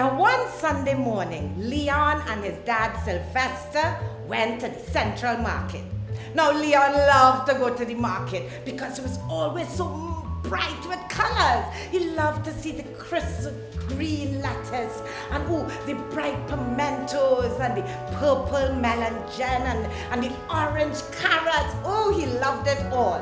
Now, one Sunday morning, Leon and his dad Sylvester went to the Central Market. Now, Leon loved to go to the market because it was always so bright with colors. He loved to see the crisp green lettuce and the bright pimentos and the purple melangen and the orange carrots. Oh, he loved it all.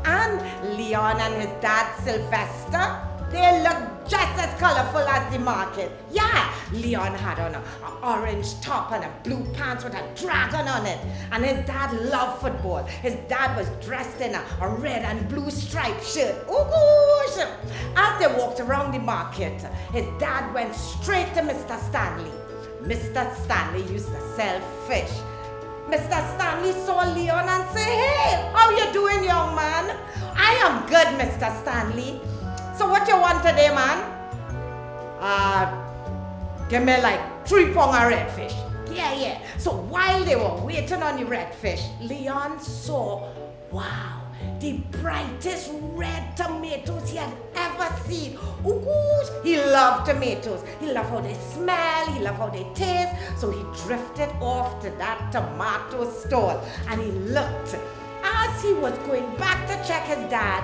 And Leon and his dad Sylvester, they looked just as colorful as the market. Yeah, Leon had on an orange top and a blue pants with a dragon on it. And his dad loved football. His dad was dressed in a red and blue striped shirt. Oh gosh! As they walked around the market, his dad went straight to Mr. Stanley. Mr. Stanley used to sell fish. Mr. Stanley saw Leon and said, "Hey, how you doing, young man?" "I am good, Mr. Stanley." "So what you want today, man?" Give me like 3 pounds of redfish. Yeah. So while they were waiting on the redfish, Leon saw, wow, the brightest red tomatoes he had ever seen. Oh gosh, he loved tomatoes. He loved how they smell, he loved how they taste. So he drifted off to that tomato stall and he looked. As he was going back to check his dad,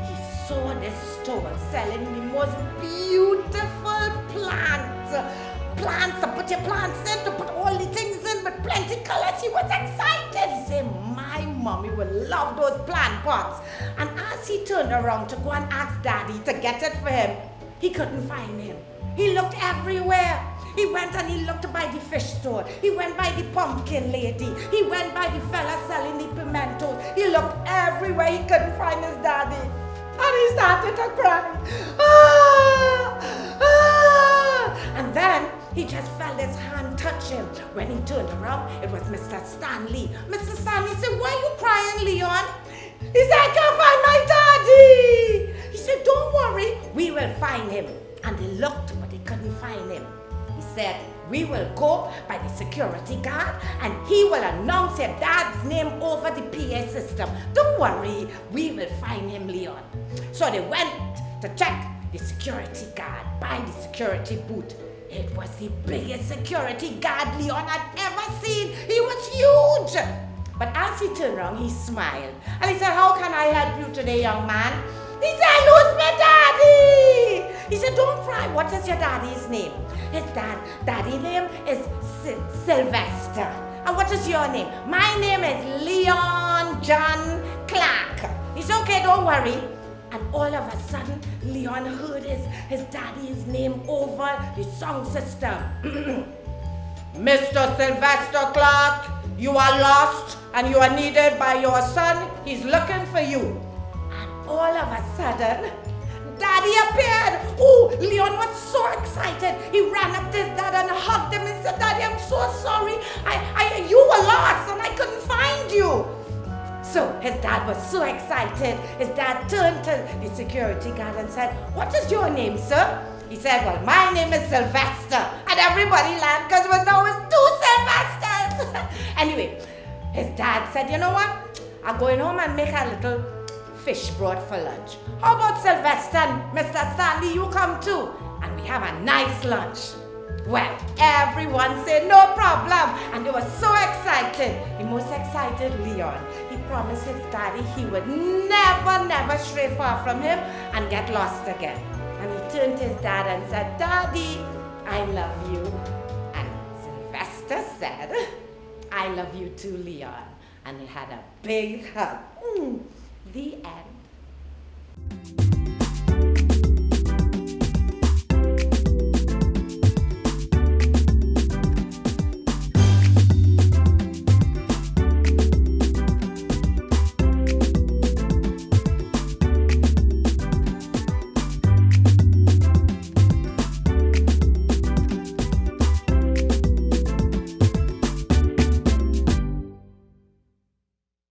he saw this store selling the most beautiful plants to put your plants in, to put all the things in with plenty colors. He was excited. He said, "My mommy will love those plant pots." And as he turned around to go and ask Daddy to get it for him, he couldn't find him. He looked everywhere. He went and he looked by the fish store. He went by the pumpkin lady. He went by the fella selling the pimentos. He looked everywhere. He couldn't find his daddy. And he started to cry. And then he just felt his hand touch him. When he turned around, it was Mr. Stanley. Mr. Stanley said, "Why are you crying, Leon?" He said, "I can't find my daddy." He said, "Don't worry, we will find him." And they looked, but they couldn't find him. He said, "We will go by the security guard and he will announce your dad's name over the PA system. Don't worry, we will find him, Leon." So they went to check the security guard by the security booth. It was the biggest security guard Leon had ever seen. He was huge. But as he turned around, he smiled. And he said, "How can I help you today, young man?" He said, "I lose my daddy." He said, "Don't cry. What is your daddy's name?" His daddy's name is Sylvester. "And what is your name?" "My name is Leon John Clark." He said, "Okay, don't worry." And all of a sudden, Leon heard his daddy's name over the sound system. "Mr. Sylvester Clark, you are lost and you are needed by your son. He's looking for you." And all of a sudden, Daddy appeared. Oh, Leon was so excited. He ran up to his dad and hugged him and said, "Daddy, I'm so sorry. You were lost and I couldn't find you." So his dad was so excited. His dad turned to the security guard and said, "What is your name, sir?" He said, "Well, my name is Sylvester." And everybody laughed because now it's 2 Sylvesters. Anyway, his dad said, "You know what? I'm going home and make a little fish broth for lunch. How about Sylvester and Mr. Stanley, you come too? And we have a nice lunch." Well, everyone said no problem, and they were so excited. The most excited Leon. He promised his daddy he would never stray far from him and get lost again. And he turned to his dad and said, "Daddy, I love you." And Sylvester said, "I love you too, Leon." And they had a big hug. The end.